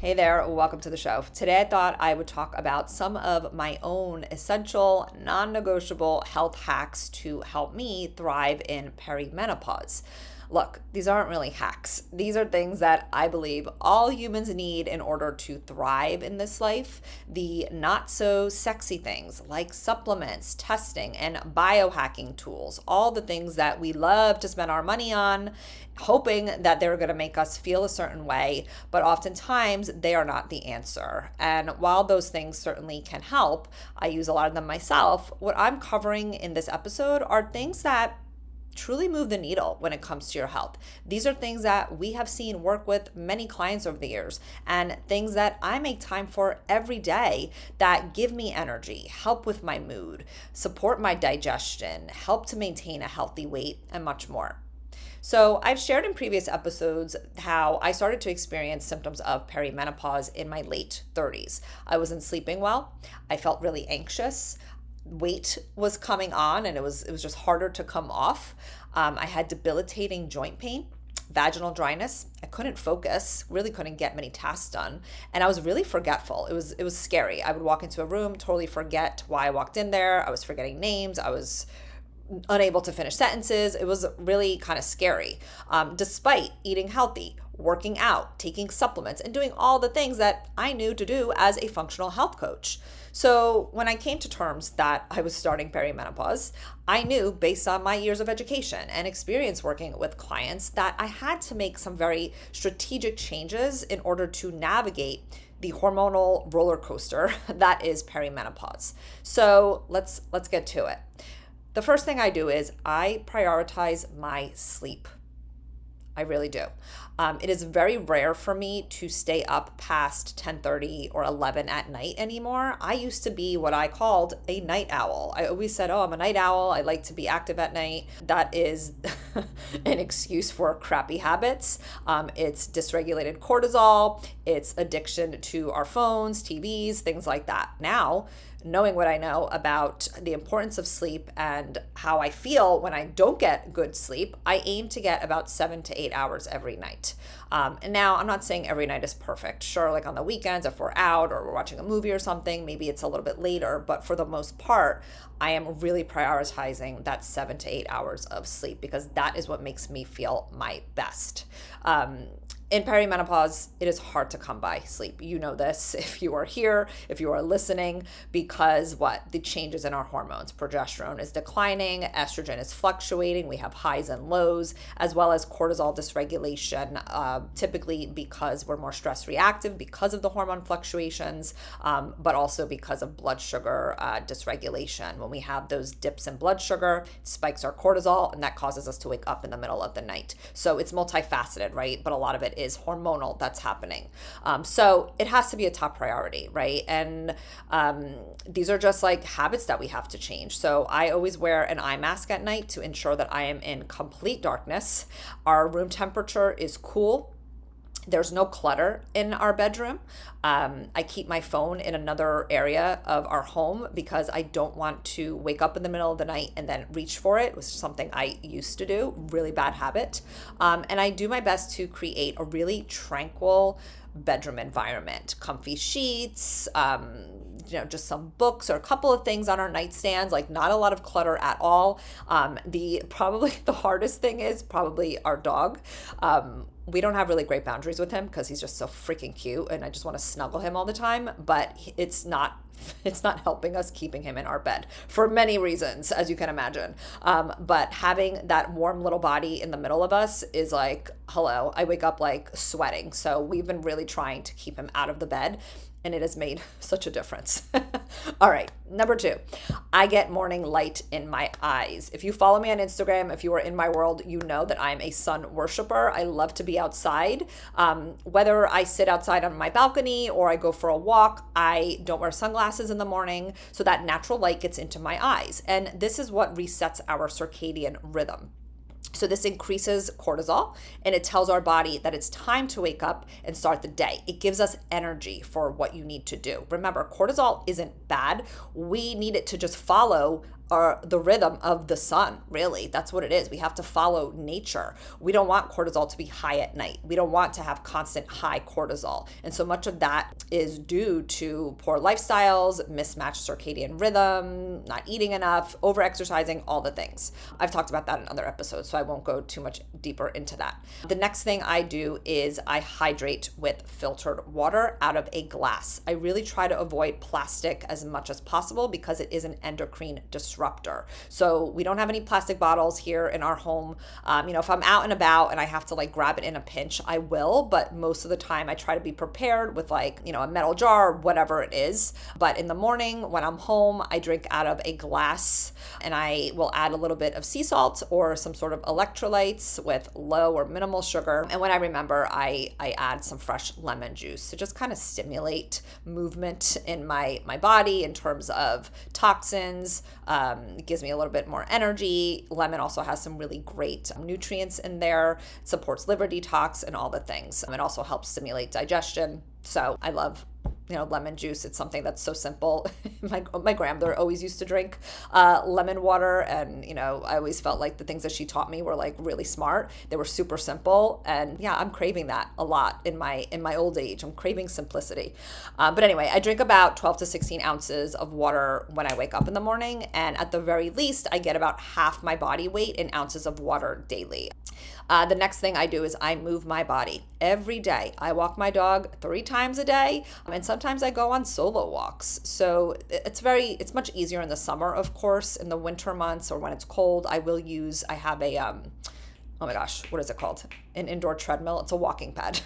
Hey there, welcome to the show. Today I thought I would talk about some of my own essential, non-negotiable health hacks to help me thrive in perimenopause. Look, these aren't really hacks. These are things that I believe all humans need in order to thrive in this life. The not so sexy things like supplements, testing, and biohacking tools, all the things that we love to spend our money on, hoping that they're going to make us feel a certain way, but oftentimes they are not the answer. And while those things certainly can help, I use a lot of them myself. What I'm covering in this episode are things that truly move the needle when it comes to your health. These are things that we have seen work with many clients over the years, and things that I make time for every day that give me energy, help with my mood, support my digestion, help to maintain a healthy weight, and much more. So, I've shared in previous episodes how I started to experience symptoms of perimenopause in my late 30s. I wasn't sleeping well. I felt really anxious. Weight was coming on, and it was just harder to come off. I had debilitating joint pain, vaginal dryness. I couldn't focus, really couldn't get many tasks done, and I was really forgetful. It was scary. I would walk into a room, totally forget why I walked in there. I was forgetting names. I was unable to finish sentences. It was really kind of scary. Despite eating healthy, working out, taking supplements, and doing all the things that I knew to do as a functional health coach. So when I came to terms that I was starting perimenopause, I knew based on my years of education and experience working with clients that I had to make some very strategic changes in order to navigate the hormonal roller coaster that is perimenopause. So let's get to it. The first thing I do is I prioritize my sleep. I really do. It is very rare for me to stay up past 10:30 or 11 at night anymore. I used to be what I called a night owl. I always said, oh, I'm a night owl. I like to be active at night. That is an excuse for crappy habits. It's dysregulated cortisol. It's addiction to our phones, TVs, things like that. Now, knowing what I know about the importance of sleep and how I feel when I don't get good sleep, I aim to get about 7 to 8 hours every night. And now I'm not saying every night is perfect. Sure, like on the weekends, if we're out or we're watching a movie or something, maybe it's a little bit later. But for the most part, I am really prioritizing that 7 to 8 hours of sleep because that is what makes me feel my best. In perimenopause, it is hard to come by sleep. You know this if you are here, if you are listening, because the changes in our hormones. Progesterone is declining, estrogen is fluctuating, we have highs and lows, as well as cortisol dysregulation, typically because we're more stress reactive because of the hormone fluctuations, but also because of blood sugar dysregulation. When we have those dips in blood sugar, it spikes our cortisol, and that causes us to wake up in the middle of the night. So it's multifaceted, right? But a lot of it is hormonal that's happening. So it has to be a top priority, right? And these are just like habits that we have to change. So I always wear an eye mask at night to ensure that I am in complete darkness. Our room temperature is cool. There's no clutter in our bedroom. I keep my phone in another area of our home because I don't want to wake up in the middle of the night and then reach for it, which is something I used to do, really bad habit. And I do my best to create a really tranquil bedroom environment, comfy sheets, just some books or a couple of things on our nightstands, like not a lot of clutter at all. Probably the hardest thing is probably our dog. We don't have really great boundaries with him because he's just so freaking cute and I just want to snuggle him all the time, but it's not helping us keeping him in our bed for many reasons, as you can imagine. But having that warm little body in the middle of us is like, hello, I wake up like sweating. So we've been really trying to keep him out of the bed, and it has made such a difference. All right, number 2, I get morning light in my eyes. If you follow me on Instagram, if you are in my world, you know that I'm a sun worshiper. I love to be outside. Whether I sit outside on my balcony or I go for a walk, I don't wear sunglasses in the morning, so that natural light gets into my eyes. And this is what resets our circadian rhythm. So this increases cortisol, and it tells our body that it's time to wake up and start the day. It gives us energy for what you need to do. Remember, cortisol isn't bad. We need it to just follow the rhythm of the sun, really. That's what it is. We have to follow nature. We don't want cortisol to be high at night. We don't want to have constant high cortisol. And so much of that is due to poor lifestyles, mismatched circadian rhythm, not eating enough, overexercising, all the things. I've talked about that in other episodes, so I won't go too much deeper into that. The next thing I do is I hydrate with filtered water out of a glass. I really try to avoid plastic as much as possible because it is an endocrine disruptor. So we don't have any plastic bottles here in our home. If I'm out and about and I have to like grab it in a pinch, I will, but most of the time I try to be prepared with like, a metal jar, whatever it is. But in the morning when I'm home, I drink out of a glass and I will add a little bit of sea salt or some sort of electrolytes with low or minimal sugar. And when I remember, I add some fresh lemon juice to just kind of stimulate movement in my body in terms of toxins. It gives me a little bit more energy. Lemon also has some really great nutrients in there. It supports liver detox and all the things. It also helps stimulate digestion. So I love lemon juice. It's something that's so simple. My grandmother always used to drink lemon water, and I always felt like the things that she taught me were like really smart. They were super simple, and yeah, I'm craving that a lot in my old age. I'm craving simplicity. But anyway, I drink about 12 to 16 ounces of water when I wake up in the morning, and at the very least, I get about half my body weight in ounces of water daily. The next thing I do is I move my body every day. I walk my dog 3 times a day, and sometimes I go on solo walks. So it's much easier in the summer, of course. In the winter months or when it's cold, I have a oh my gosh, what is it called? An indoor treadmill. It's a walking pad.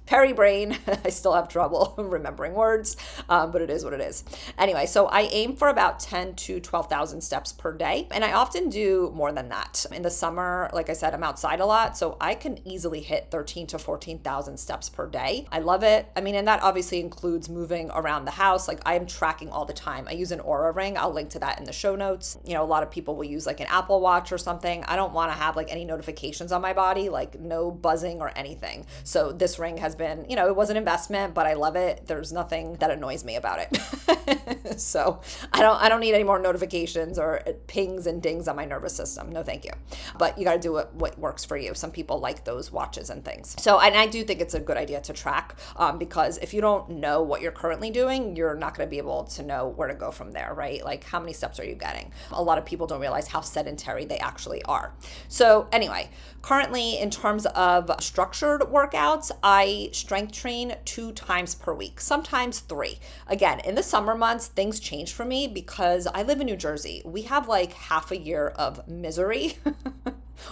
Peri brain. I still have trouble remembering words, but it is what it is. Anyway, so I aim for about 10 to 12,000 steps per day. And I often do more than that. In the summer, like I said, I'm outside a lot, so I can easily hit 13 to 14,000 steps per day. I love it. And that obviously includes moving around the house. Like I am tracking all the time. I use an Oura ring. I'll link to that in the show notes. A lot of people will use like an Apple Watch or something. I don't want to have like any notifications on my body, like no buzzing or anything. So this ring has been, it was an investment, but I love it. There's nothing that annoys me about it. So I don't need any more notifications or pings and dings on my nervous system. No, thank you. But you got to do what works for you. Some people like those watches and things. So, and I do think it's a good idea to track because if you don't know what you're currently doing, you're not going to be able to know where to go from there, right? Like how many steps are you getting? A lot of people don't realize how sedentary they actually are. So anyway, currently in terms of structured workouts, I strength train 2 times per week, sometimes 3. Again, in the summer months, things change for me because I live in New Jersey. We have like half a year of misery.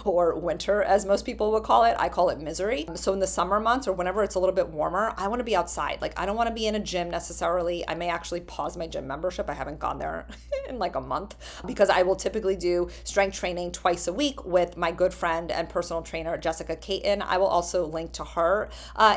Or winter, as most people would call it. I call it misery. So in the summer months or whenever it's a little bit warmer, I want to be outside. Like I don't want to be in a gym necessarily. I may actually pause my gym membership. I haven't gone there in like a month because I will typically do strength training twice a week with my good friend and personal trainer, Jessica Caton. I will also link to her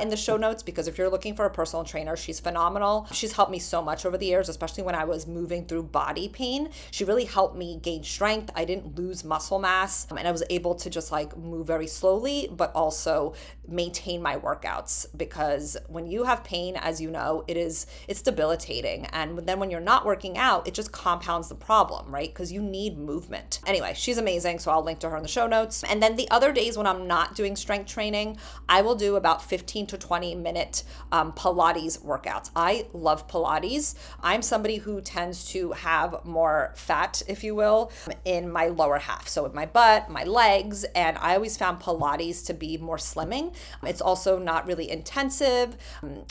in the show notes because if you're looking for a personal trainer, she's phenomenal. She's helped me so much over the years, especially when I was moving through body pain. She really helped me gain strength. I didn't lose muscle mass and I was able to just like move very slowly, but also maintain my workouts because when you have pain, as you know, it's debilitating. And then when you're not working out, it just compounds the problem, right? Because you need movement. Anyway, she's amazing. So I'll link to her in the show notes. And then the other days when I'm not doing strength training, I will do about 15 to 20 minute Pilates workouts. I love Pilates. I'm somebody who tends to have more fat, if you will, in my lower half. So with my butt, my legs, and I always found Pilates to be more slimming. It's also not really intensive.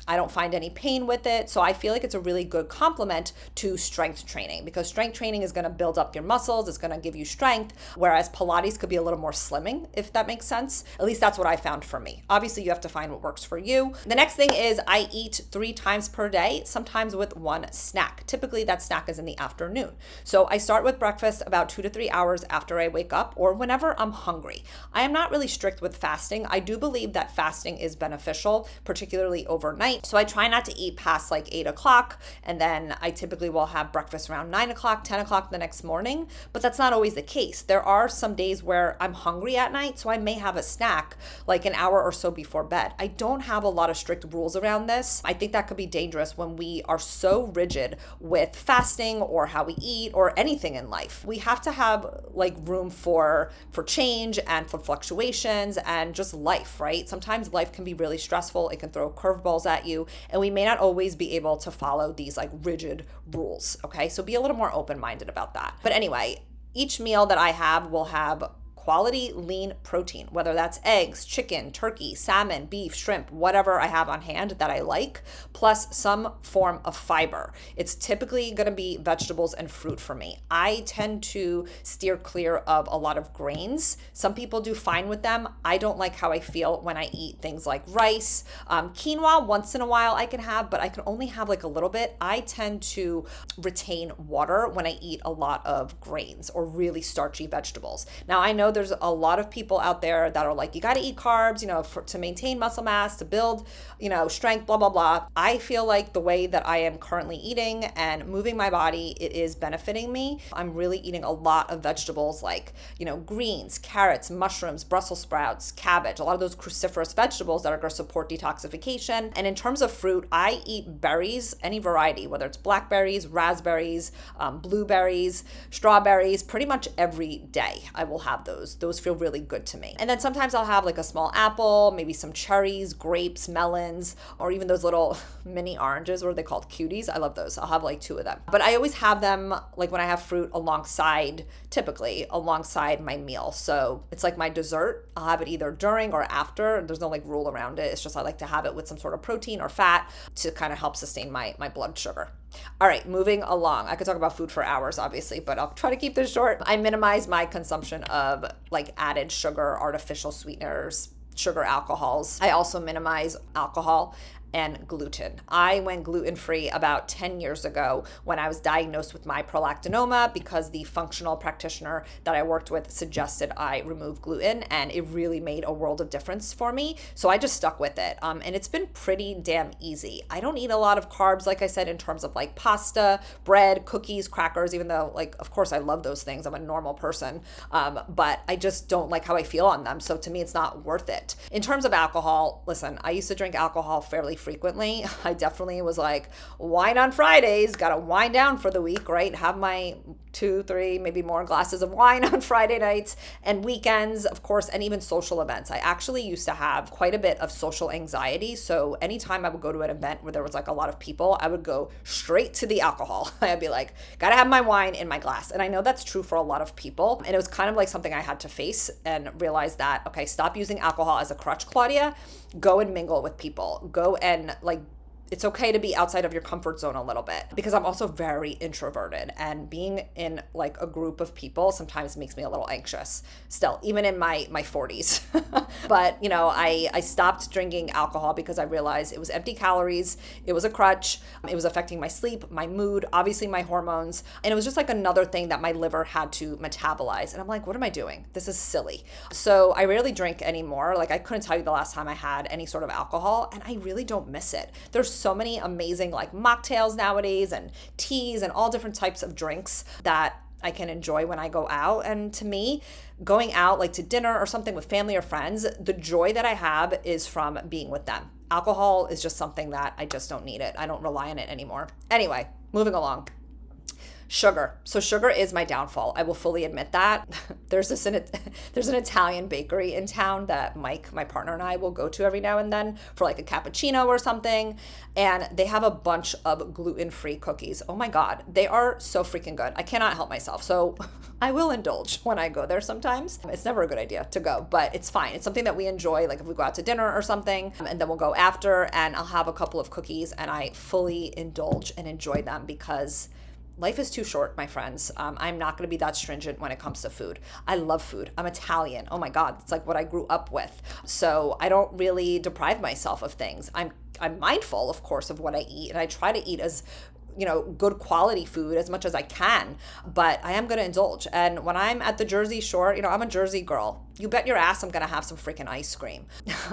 I don't find any pain with it. So I feel like it's a really good complement to strength training because strength training is going to build up your muscles. It's going to give you strength, whereas Pilates could be a little more slimming, if that makes sense. At least that's what I found for me. Obviously, you have to find what works for you. The next thing is I eat 3 times per day, sometimes with 1 snack. Typically, that snack is in the afternoon. So I start with breakfast about 2 to 3 hours after I wake up or whenever I'm hungry. I am not really strict with fasting. I do believe that fasting is beneficial, particularly overnight. So I try not to eat past like 8 o'clock. And then I typically will have breakfast around 9 o'clock o'clock, 10 o'clock the next morning, but that's not always the case. There are some days where I'm hungry at night, so I may have a snack like an hour or so before bed. I don't have a lot of strict rules around this. I think that could be dangerous when we are so rigid with fasting or how we eat or anything in life. We have to have like room for change and for fluctuations and just life, right? Sometimes life can be really stressful. It can throw curveballs at you, and we may not always be able to follow these like rigid rules, okay? So be a little more open-minded about that. But anyway, each meal that I have will have quality lean protein, whether that's eggs, chicken, turkey, salmon, beef, shrimp, whatever I have on hand that I like, plus some form of fiber. It's typically going to be vegetables and fruit for me. I tend to steer clear of a lot of grains. Some people do fine with them. I don't like how I feel when I eat things like rice. Quinoa, once in a while I can have, but I can only have like a little bit. I tend to retain water when I eat a lot of grains or really starchy vegetables. Now, I know there's a lot of people out there that are like, you got to eat carbs, to maintain muscle mass, to build, strength, blah, blah, blah. I feel like the way that I am currently eating and moving my body, it is benefiting me. I'm really eating a lot of vegetables like, greens, carrots, mushrooms, Brussels sprouts, cabbage, a lot of those cruciferous vegetables that are going to support detoxification. And in terms of fruit, I eat berries, any variety, whether it's blackberries, raspberries, blueberries, strawberries, pretty much every day I will have those. Those feel really good to me. And then sometimes I'll have like a small apple, maybe some cherries, grapes, melons, or even those little mini oranges, what are they called? Cuties. I love those. I'll have like 2 of them. But I always have them like when I have fruit typically alongside my meal. So it's like my dessert. I'll have it either during or after. There's no like rule around it. It's just I like to have it with some sort of protein or fat to kind of help sustain my blood sugar. All right, moving along. I could talk about food for hours, obviously, but I'll try to keep this short. I minimize my consumption of like added sugar, artificial sweeteners, sugar alcohols. I also minimize alcohol and gluten. I went gluten-free about 10 years ago when I was diagnosed with my prolactinoma because the functional practitioner that I worked with suggested I remove gluten, and it really made a world of difference for me. So I just stuck with it. And it's been pretty damn easy. I don't eat a lot of carbs, like I said, in terms of like pasta, bread, cookies, crackers, even though like, of course I love those things. I'm a normal person. But I just don't like how I feel on them. So to me, it's not worth it. In terms of alcohol, listen, I used to drink alcohol fairly frequently. I definitely was like, wine on Fridays, gotta wind down for the week, right? Have my 2, 3, maybe more glasses of wine on Friday nights and weekends, of course, and even social events. I actually used to have quite a bit of social anxiety. So anytime I would go to an event where there was like a lot of people, I would go straight to the alcohol. I'd be like, gotta have my wine in my glass. And I know that's true for a lot of people. And it was kind of like something I had to face and realize that, okay, stop using alcohol as a crutch, Claudia. Go and mingle with people. Go and like, it's okay to be outside of your comfort zone a little bit, because I'm also very introverted, and being in like a group of people sometimes makes me a little anxious still, even in my 40s. But I stopped drinking alcohol because I realized it was empty calories. It was a crutch. It was affecting my sleep, my mood, obviously my hormones. And it was just like another thing that my liver had to metabolize. And I'm like, what am I doing? This is silly. So I rarely drink anymore. Like I couldn't tell you the last time I had any sort of alcohol, and I really don't miss it. There's so many amazing like mocktails nowadays and teas and all different types of drinks that I can enjoy when I go out. And to me, going out like to dinner or something with family or friends, the joy that I have is from being with them. Alcohol is just something that I just don't need it. I don't rely on it anymore. Anyway, moving along. Sugar. So sugar is my downfall. I will fully admit that. There's an Italian bakery in town that Mike, my partner, and I will go to every now and then for like a cappuccino or something. And they have a bunch of gluten-free cookies. Oh my God. They are so freaking good. I cannot help myself. So I will indulge when I go there sometimes. It's never a good idea to go, but it's fine. It's something that we enjoy. Like if we go out to dinner or something, and then we'll go after and I'll have a couple of cookies and I fully indulge and enjoy them because life is too short, my friends. I'm not going to be that stringent when it comes to food. I love food. I'm Italian. Oh my God, it's like what I grew up with. So I don't really deprive myself of things. I'm mindful, of course, of what I eat, and I try to eat as good quality food as much as I can, but I am going to indulge. And when I'm at the Jersey Shore, I'm a Jersey girl. You bet your ass I'm going to have some freaking ice cream.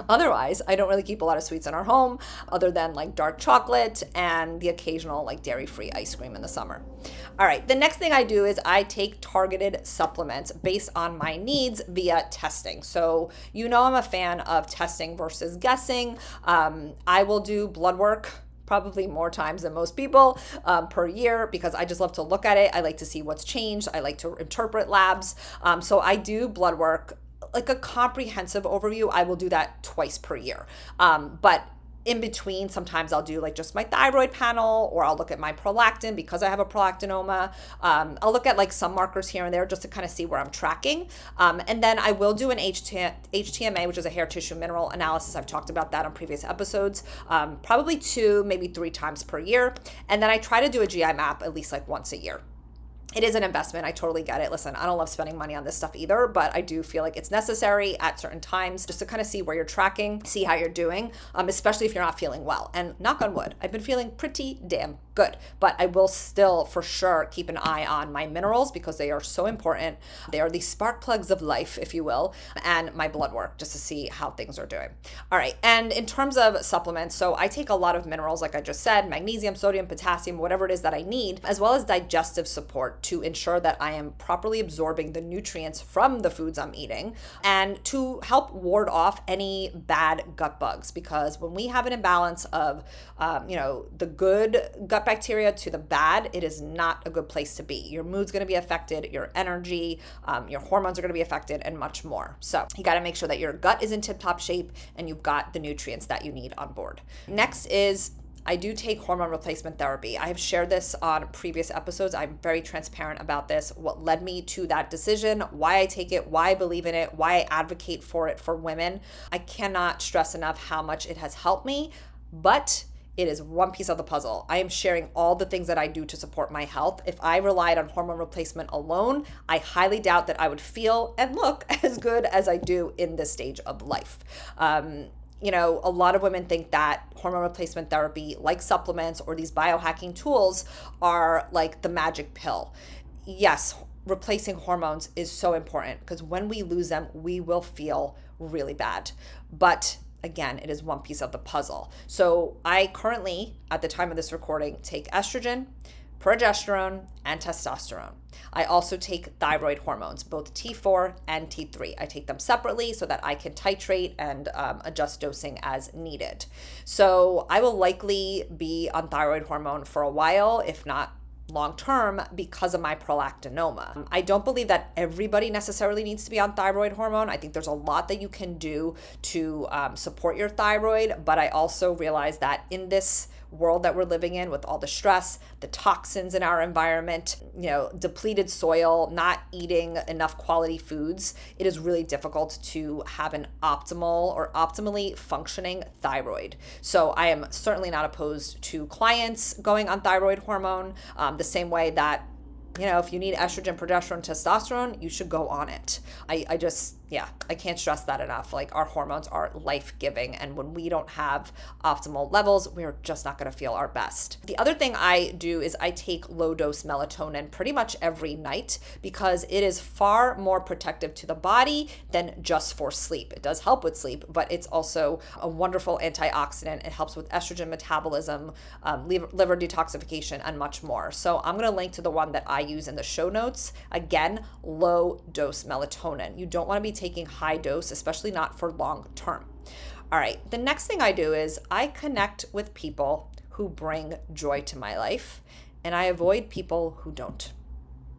Otherwise, I don't really keep a lot of sweets in our home other than like dark chocolate and the occasional like dairy-free ice cream in the summer. All right, the next thing I do is I take targeted supplements based on my needs via testing. So, I'm a fan of testing versus guessing. I will do blood work probably more times than most people per year because I just love to look at it. I like to see what's changed. I like to interpret labs. So I do blood work, like a comprehensive overview. I will do that twice per year. But in between, sometimes I'll do like just my thyroid panel, or I'll look at my prolactin because I have a prolactinoma. I'll look at like some markers here and there just to kind of see where I'm tracking. And then I will do an HTMA, which is a hair tissue mineral analysis. I've talked about that on previous episodes, probably 2, maybe 3 times per year. And then I try to do a GI map at least like once a year. It is an investment. I totally get it. Listen, I don't love spending money on this stuff either, but I do feel like it's necessary at certain times just to kind of see where you're tracking, see how you're doing, especially if you're not feeling well. And knock on wood, I've been feeling pretty damn good, but I will still for sure keep an eye on my minerals because they are so important. They are the spark plugs of life, if you will, and my blood work just to see how things are doing. All right. And in terms of supplements, so I take a lot of minerals, like I just said, magnesium, sodium, potassium, whatever it is that I need, as well as digestive support to ensure that I am properly absorbing the nutrients from the foods I'm eating and to help ward off any bad gut bugs. Because when we have an imbalance of, the good gut bacteria to the bad, it is not a good place to be. Your mood's going to be affected, your energy, your hormones are going to be affected, and much more. So you got to make sure that your gut is in tip-top shape and you've got the nutrients that you need on board. Next is I do take hormone replacement therapy. I have shared this on previous episodes. I'm very transparent about this, what led me to that decision, why I take it, why I believe in it, why I advocate for it for women. I cannot stress enough how much it has helped me, but it is one piece of the puzzle. I am sharing all the things that I do to support my health. If I relied on hormone replacement alone, I highly doubt that I would feel and look as good as I do in this stage of life. A lot of women think that hormone replacement therapy, like supplements or these biohacking tools, are like the magic pill. Yes, replacing hormones is so important because when we lose them, we will feel really bad. But again, it is one piece of the puzzle. So I currently, at the time of this recording, take estrogen, progesterone, and testosterone. I also take thyroid hormones, both T4 and T3. I take them separately so that I can titrate and adjust dosing as needed. So I will likely be on thyroid hormone for a while, if not long term, because of my prolactinoma. I don't believe that everybody necessarily needs to be on thyroid hormone. I think there's a lot that you can do to support your thyroid, but I also realize that in this world that we're living in with all the stress, the toxins in our environment, depleted soil, not eating enough quality foods, it is really difficult to have an optimal or optimally functioning thyroid. So I am certainly not opposed to clients going on thyroid hormone, the same way that if you need estrogen, progesterone, testosterone, you should go on it. I can't stress that enough. Like, our hormones are life-giving, and when we don't have optimal levels, we're just not going to feel our best. The other thing I do is I take low-dose melatonin pretty much every night because it is far more protective to the body than just for sleep. It does help with sleep, but it's also a wonderful antioxidant. It helps with estrogen metabolism, liver detoxification, and much more. So I'm going to link to the one that I use in the show notes. Again, low-dose melatonin. You don't want to be taking high dose, especially not for long term. All right, the next thing I do is I connect with people who bring joy to my life, and I avoid people who don't.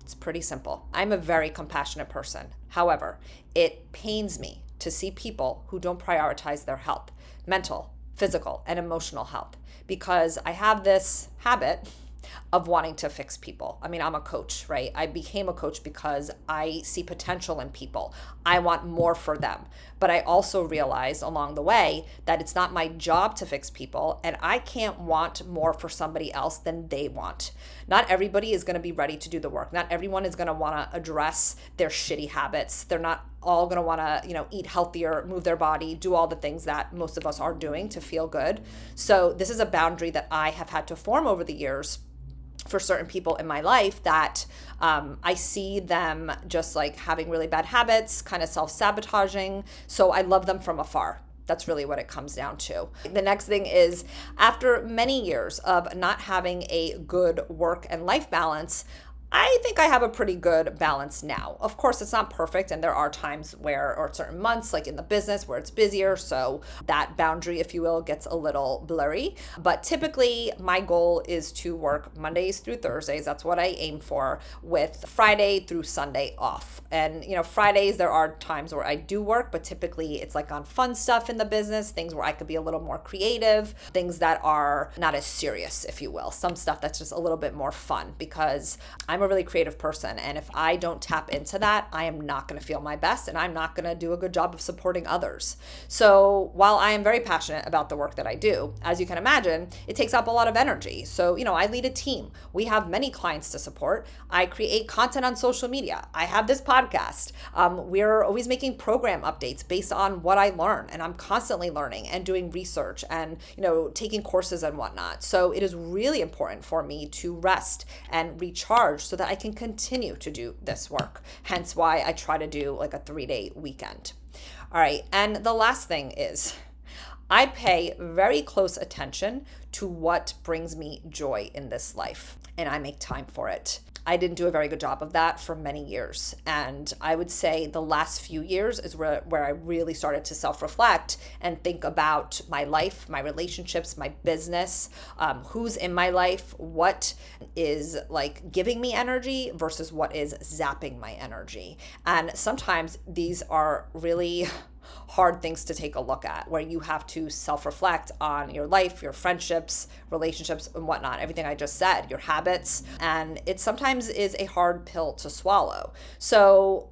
It's pretty simple. I'm a very compassionate person. However, it pains me to see people who don't prioritize their health, mental, physical, and emotional health, because I have this habit of wanting to fix people. I mean, I'm a coach, right? I became a coach because I see potential in people. I want more for them. But I also realized along the way that it's not my job to fix people, and I can't want more for somebody else than they want. Not everybody is going to be ready to do the work. Not everyone is going to want to address their shitty habits. They're not all going to want to, eat healthier, move their body, do all the things that most of us are doing to feel good. So this is a boundary that I have had to form over the years for certain people in my life that I see them just like having really bad habits, kind of self-sabotaging. So I love them from afar. That's really what it comes down to. The next thing is, after many years of not having a good work and life balance, I think I have a pretty good balance now. Of course, it's not perfect, and there are times where, or certain months, like in the business, where it's busier, so that boundary, if you will, gets a little blurry. But typically, my goal is to work Mondays through Thursdays. That's what I aim for, with Friday through Sunday off. And, Fridays, there are times where I do work, but typically it's like on fun stuff in the business, things where I could be a little more creative, things that are not as serious, if you will. Some stuff that's just a little bit more fun, because I'm a really creative person, and if I don't tap into that, I am not going to feel my best, and I'm not going to do a good job of supporting others. So while I am very passionate about the work that I do, as you can imagine, it takes up a lot of energy. So, I lead a team. We have many clients to support. I create content on social media. I have this podcast. We're always making program updates based on what I learn, and I'm constantly learning and doing research and, taking courses and whatnot. So it is really important for me to rest and recharge so that I can continue to do this work. Hence why I try to do like a 3-day weekend. All right. And the last thing is, I pay very close attention to what brings me joy in this life, and I make time for it. I didn't do a very good job of that for many years. And I would say the last few years is where I really started to self-reflect and think about my life, my relationships, my business, who's in my life, what is like giving me energy versus what is zapping my energy. And sometimes these are really hard things to take a look at, where you have to self-reflect on your life, your friendships, relationships, and whatnot, everything I just said, your habits. And it sometimes is a hard pill to swallow. So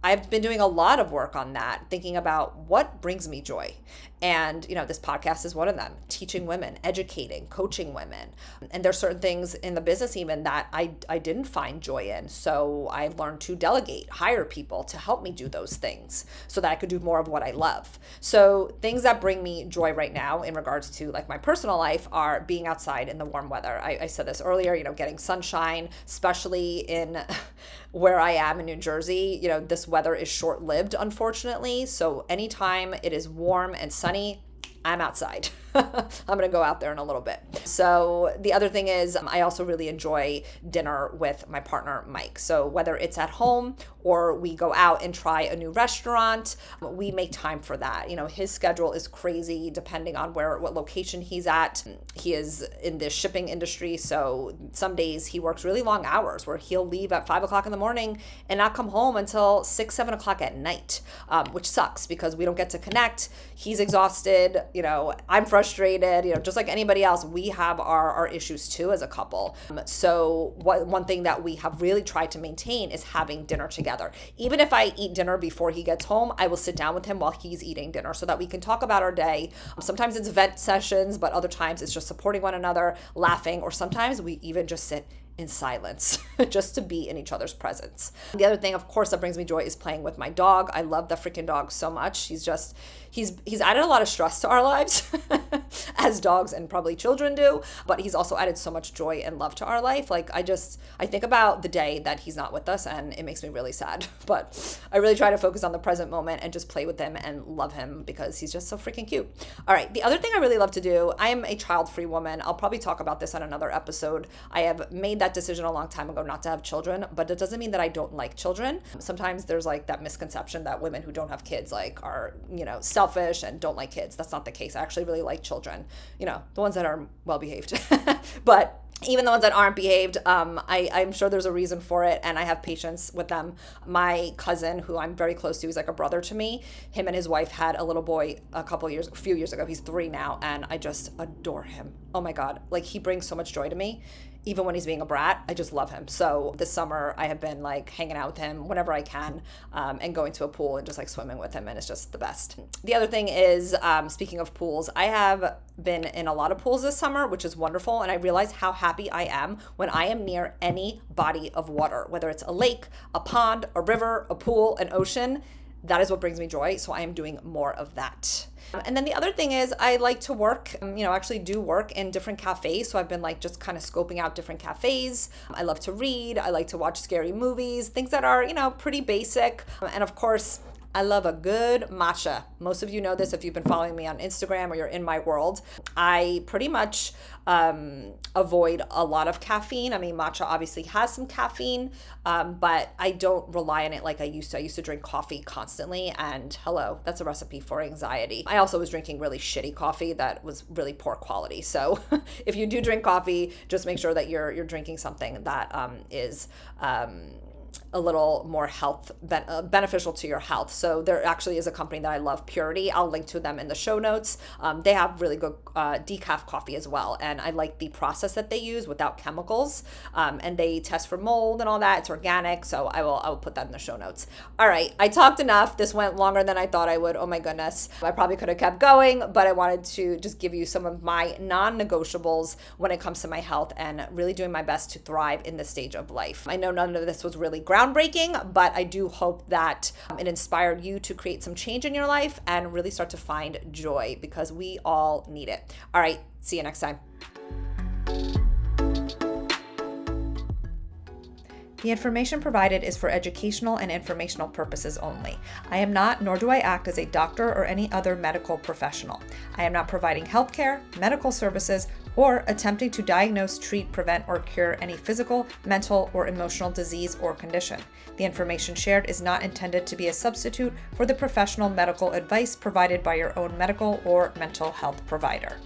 I've been doing a lot of work on that, thinking about what brings me joy. And, this podcast is one of them, teaching women, educating, coaching women. And there's certain things in the business even that I didn't find joy in. So I learned to delegate, hire people to help me do those things so that I could do more of what I love. So things that bring me joy right now in regards to like my personal life are being outside in the warm weather. I said this earlier, getting sunshine, especially in where I am in New Jersey. This weather is short-lived, unfortunately. So anytime it is warm and sunny, I'm outside. I'm going to go out there in a little bit. So the other thing is, I also really enjoy dinner with my partner, Mike. So whether it's at home or we go out and try a new restaurant, we make time for that. His schedule is crazy depending on what location he's at. He is in the shipping industry. So some days he works really long hours where he'll leave at 5 o'clock in the morning and not come home until 6, 7 o'clock at night, which sucks because we don't get to connect. He's exhausted. I'm frustrated, just like anybody else. We have our issues too as a couple. So one thing that we have really tried to maintain is having dinner together. Even if I eat dinner before he gets home, I will sit down with him while he's eating dinner so that we can talk about our day. Sometimes it's vent sessions, but other times it's just supporting one another, laughing, or sometimes we even just sit in silence just to be in each other's presence. The other thing, of course, that brings me joy is playing with my dog. I love the freaking dog so much. He's added a lot of stress to our lives as dogs and probably children do, but he's also added so much joy and love to our life. Like I think about the day that he's not with us and it makes me really sad, but I really try to focus on the present moment and just play with him and love him because he's just so freaking cute. All right. The other thing I really love to do, I am a child-free woman. I'll probably talk about this on another episode. I have made that decision a long time ago not to have children, but it doesn't mean that I don't like children. Sometimes there's like that misconception that women who don't have kids like are, selfish and don't like kids. That's not the case. I actually really like children, the ones that are well behaved. But even the ones that aren't behaved, I'm sure there's a reason for it, and I have patience with them. My cousin, who I'm very close to, he's like a brother to me. Him and his wife had a little boy a few years ago. He's 3 now, and I just adore him. Oh my God. Like, he brings so much joy to me. Even when he's being a brat, I just love him. So this summer I have been like hanging out with him whenever I can, and going to a pool and just like swimming with him, and it's just the best. The other thing is, speaking of pools, I have been in a lot of pools this summer, which is wonderful, and I realize how happy I am when I am near any body of water, whether it's a lake, a pond, a river, a pool, an ocean. that is what brings me joy. So I am doing more of that. And then the other thing is I like to work, actually do work in different cafes. So I've been like just kind of scoping out different cafes. I love to read. I like to watch scary movies, things that are, pretty basic. And of course, I love a good matcha. Most of you know this if you've been following me on Instagram or you're in my world. I pretty much avoid a lot of caffeine. I mean, matcha obviously has some caffeine, but I don't rely on it like I used to. I used to drink coffee constantly, and hello, that's a recipe for anxiety. I also was drinking really shitty coffee that was really poor quality. So if you do drink coffee, just make sure that you're drinking something that is a little more beneficial to your health. So there actually is a company that I love, Purity. I'll link to them in the show notes. They have really good decaf coffee as well. And I like the process that they use without chemicals. And they test for mold and all that. It's organic. So I will put that in the show notes. All right. I talked enough. This went longer than I thought I would. Oh my goodness. I probably could have kept going, but I wanted to just give you some of my non-negotiables when it comes to my health and really doing my best to thrive in this stage of life. I know none of this was really groundbreaking, but I do hope that it inspired you to create some change in your life and really start to find joy, because we all need it. All right, see you next time. The information provided is for educational and informational purposes only. I am not, nor do I act as a doctor or any other medical professional. I am not providing healthcare, medical services, or attempting to diagnose, treat, prevent, or cure any physical, mental, or emotional disease or condition. The information shared is not intended to be a substitute for the professional medical advice provided by your own medical or mental health provider.